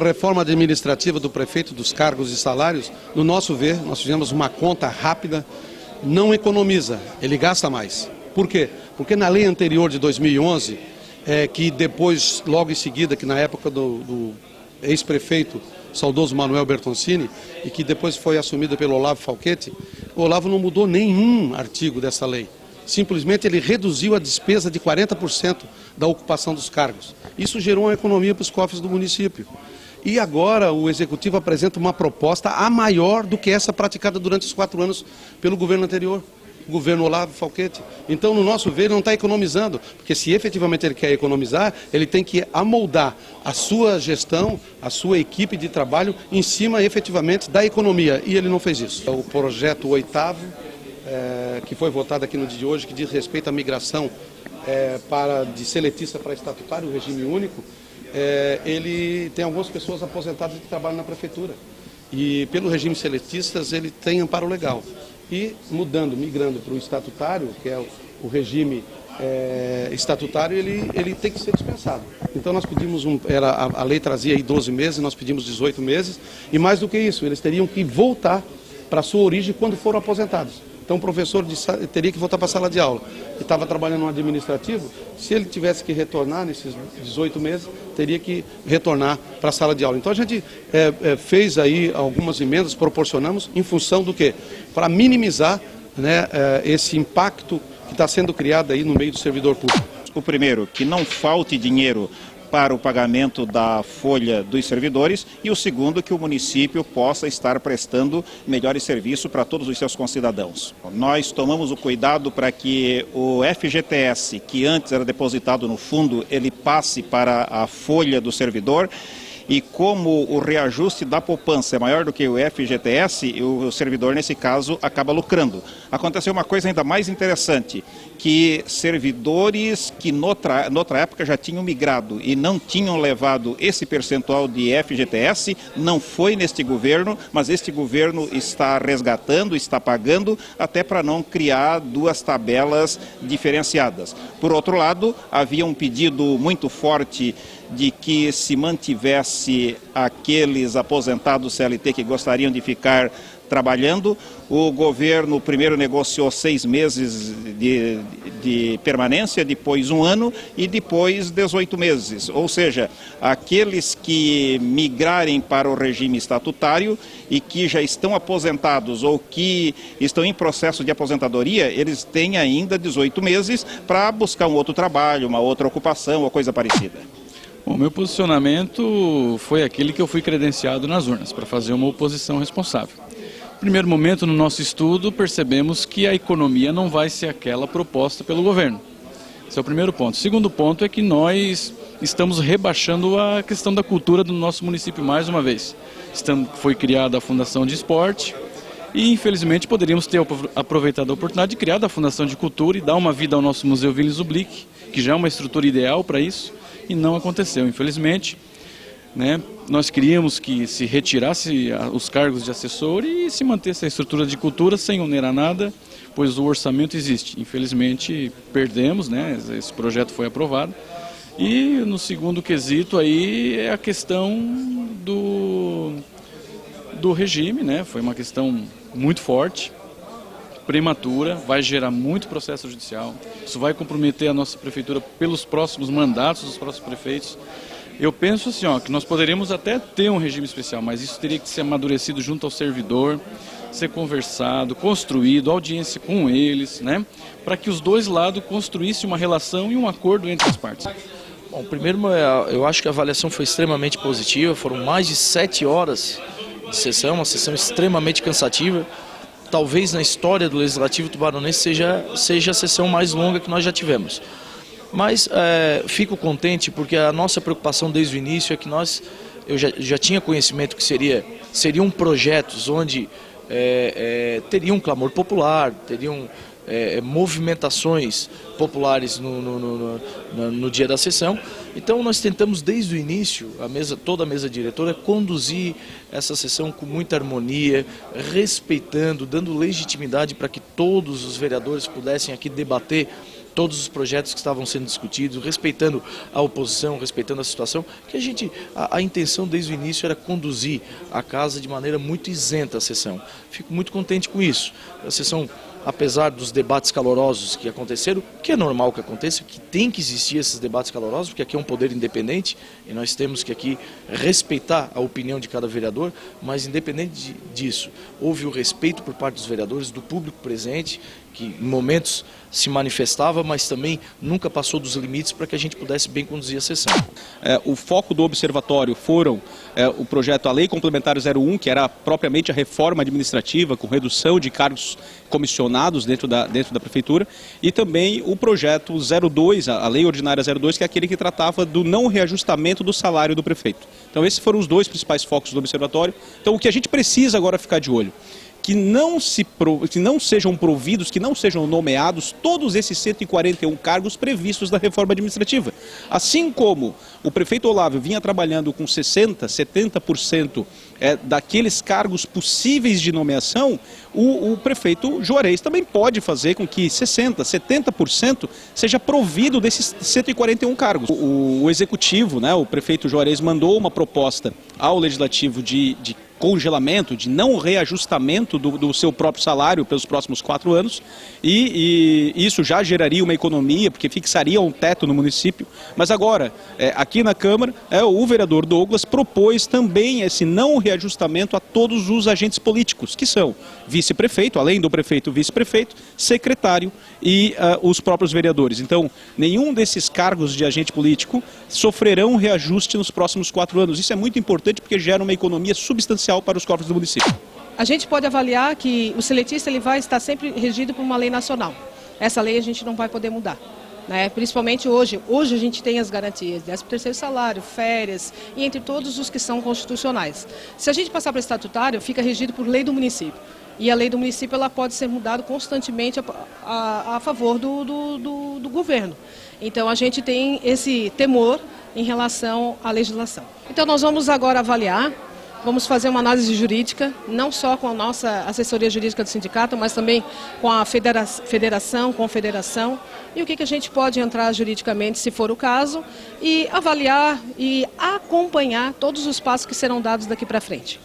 A reforma administrativa do prefeito dos cargos e salários, no nosso ver, nós fizemos uma conta rápida, não economiza, ele gasta mais. Por quê? Porque na lei anterior de 2011, que depois, logo em seguida, que na época do ex-prefeito saudoso Manuel Bertoncini, e que depois foi assumida pelo Olavo Falquete, o Olavo não mudou nenhum artigo dessa lei. Simplesmente ele reduziu a despesa de 40% da ocupação dos cargos. Isso gerou uma economia para os cofres do município. E agora o Executivo apresenta uma proposta a maior do que essa praticada durante os 4 anos pelo governo anterior, o governo Olavo Falquete. Então, no nosso ver, ele não está economizando, porque se efetivamente ele quer economizar, ele tem que amoldar a sua gestão, a sua equipe de trabalho em cima efetivamente da economia. E ele não fez isso. O projeto 8º, que foi votado aqui no dia de hoje, que diz respeito à migração de seletista para estatutário, o regime único, ele tem algumas pessoas aposentadas que trabalham na prefeitura. E pelo regime seletistas ele tem amparo legal. E migrando para o estatutário, que é o regime estatutário, ele tem que ser dispensado. Então nós pedimos, a lei trazia aí 12 meses, nós pedimos 18 meses, e mais do que isso, eles teriam que voltar para a sua origem quando foram aposentados. Então o professor teria que voltar para a sala de aula, que estava trabalhando no administrativo, se ele tivesse que retornar nesses 18 meses, teria que retornar para a sala de aula. Então a gente fez aí algumas emendas, proporcionamos, em função do quê? Para minimizar, né, esse impacto que está sendo criado aí no meio do servidor público. O primeiro, que não falte dinheiro para o pagamento da folha dos servidores, e o segundo, que o município possa estar prestando melhores serviços para todos os seus concidadãos. Nós tomamos o cuidado para que o FGTS, que antes era depositado no fundo, ele passe para a folha do servidor. E como o reajuste da poupança é maior do que o FGTS, o servidor, nesse caso, acaba lucrando. Aconteceu uma coisa ainda mais interessante, que servidores que noutra época já tinham migrado e não tinham levado esse percentual de FGTS, não foi neste governo, mas este governo está resgatando, está pagando, até para não criar duas tabelas diferenciadas. Por outro lado, havia um pedido muito forte de que se mantivesse aqueles aposentados CLT que gostariam de ficar trabalhando. O governo primeiro negociou 6 meses de permanência, depois 1 ano e depois 18 meses. Ou seja, aqueles que migrarem para o regime estatutário e que já estão aposentados ou que estão em processo de aposentadoria, eles têm ainda 18 meses para buscar um outro trabalho, uma outra ocupação ou coisa parecida. O meu posicionamento foi aquele que eu fui credenciado nas urnas, para fazer uma oposição responsável. No primeiro momento, no nosso estudo, percebemos que a economia não vai ser aquela proposta pelo governo. Esse é o primeiro ponto. O segundo ponto é que nós estamos rebaixando a questão da cultura do nosso município mais uma vez. Foi criada a Fundação de Esporte e, infelizmente, poderíamos ter aproveitado a oportunidade de criar a Fundação de Cultura e dar uma vida ao nosso Museu Willy Zublick, que já é uma estrutura ideal para isso. E não aconteceu, infelizmente, né? Nós queríamos que se retirasse os cargos de assessor e se mantesse a estrutura de cultura sem onerar nada, pois o orçamento existe. Infelizmente perdemos, né? Esse projeto foi aprovado. E no segundo quesito aí é a questão do regime, né? Foi uma questão muito forte, prematura, vai gerar muito processo judicial, isso vai comprometer a nossa prefeitura pelos próximos mandatos dos próximos prefeitos. Eu penso assim, que nós poderíamos até ter um regime especial, mas isso teria que ser amadurecido junto ao servidor, ser conversado, construído, audiência com eles, né, para que os dois lados construíssem uma relação e um acordo entre as partes. Bom, primeiro eu acho que a avaliação foi extremamente positiva, foram mais de 7 horas de sessão, uma sessão extremamente cansativa. Talvez na história do Legislativo Tubaronense seja a sessão mais longa que nós já tivemos. Mas fico contente porque a nossa preocupação desde o início é que eu já tinha conhecimento que seriam projetos onde teriam clamor popular, teriam movimentações populares no dia da sessão. Então nós tentamos desde o início, toda a mesa diretora, conduzir essa sessão com muita harmonia, respeitando, dando legitimidade para que todos os vereadores pudessem aqui debater todos os projetos que estavam sendo discutidos, respeitando a oposição, respeitando a situação, que a intenção desde o início era conduzir a casa de maneira muito isenta a sessão. Fico muito contente com isso. A sessão, apesar dos debates calorosos que aconteceram, que é normal que aconteça, que tem que existir esses debates calorosos, porque aqui é um poder independente e nós temos que aqui respeitar a opinião de cada vereador, mas independente disso, houve o respeito por parte dos vereadores, do público presente, que em momentos se manifestava, mas também nunca passou dos limites para que a gente pudesse bem conduzir a sessão. O foco do observatório foram o projeto A Lei Complementar 01, que era propriamente a reforma administrativa, com redução de cargos comissionados dentro da Prefeitura, e também o projeto 02, a Lei Ordinária 02, que é aquele que tratava do não reajustamento do salário do prefeito. Então esses foram os dois principais focos do observatório. Então o que a gente precisa agora ficar de olho, que não sejam providos, que não sejam nomeados todos esses 141 cargos previstos da reforma administrativa. Assim como o prefeito Olávio vinha trabalhando com 60%, 70% daqueles cargos possíveis de nomeação, o prefeito Juarez também pode fazer com que 60%, 70% seja provido desses 141 cargos. O executivo, né, o prefeito Juarez mandou uma proposta ao legislativo de congelamento, de não reajustamento do seu próprio salário pelos próximos 4 anos, e isso já geraria uma economia, porque fixaria um teto no município. Mas agora, aqui na Câmara, o vereador Douglas propôs também esse não reajustamento a todos os agentes políticos, que são vice-prefeito, além do prefeito, vice-prefeito, secretário e os próprios vereadores. Então, nenhum desses cargos de agente político sofrerão reajuste nos próximos 4 anos. Isso é muito importante porque gera uma economia substancial para os cofres do município. A gente pode avaliar que o seletista ele vai estar sempre regido por uma lei nacional. Essa lei a gente não vai poder mudar, né? Principalmente hoje. Hoje a gente tem as garantias, 13º salário, férias e entre todos os que são constitucionais. Se a gente passar para o estatutário, fica regido por lei do município. E a lei do município ela pode ser mudada constantemente a favor do governo. Então a gente tem esse temor em relação à legislação. Então nós vamos agora avaliar. Vamos fazer uma análise jurídica, não só com a nossa assessoria jurídica do sindicato, mas também com a federação, confederação, e o que a gente pode entrar juridicamente, se for o caso, e avaliar e acompanhar todos os passos que serão dados daqui para frente.